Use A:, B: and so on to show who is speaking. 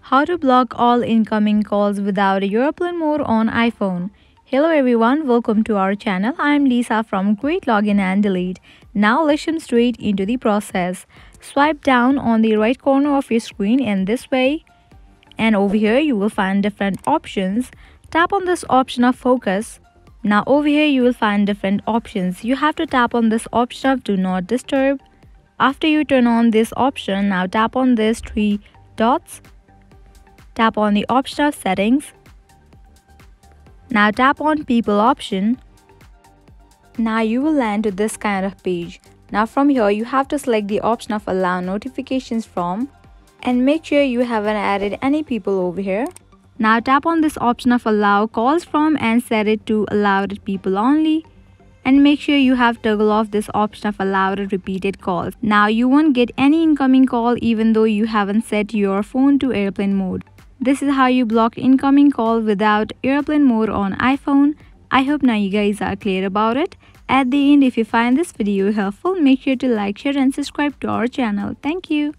A: How to block all incoming calls without airplane mode on iPhone. Hello everyone, welcome to our channel. I'm Lisa from Create Login and Delete. Now let's jump straight into the process. Swipe down on the right corner of your screen in this way, and over here you will find different options. Tap on this option of focus. Now over here you will find different options. You have to tap on this option of do not disturb. After you turn on this option, now tap on these three dots. Tap on the option of settings. Now tap on people option. Now you will land to this kind of page. Now from here you have to select the option of allow notifications from, and make sure you haven't added any people over here. Now tap on this option of allow calls from and set it to allowed people only. And make sure you have toggle off this option of allowed repeated calls. Now you won't get any incoming call even though you haven't set your phone to airplane mode. This is how you block incoming call without airplane mode on iPhone. I hope now you guys are clear about it. At the end, if you find this video helpful, make sure to like, share and subscribe to our channel. Thank you.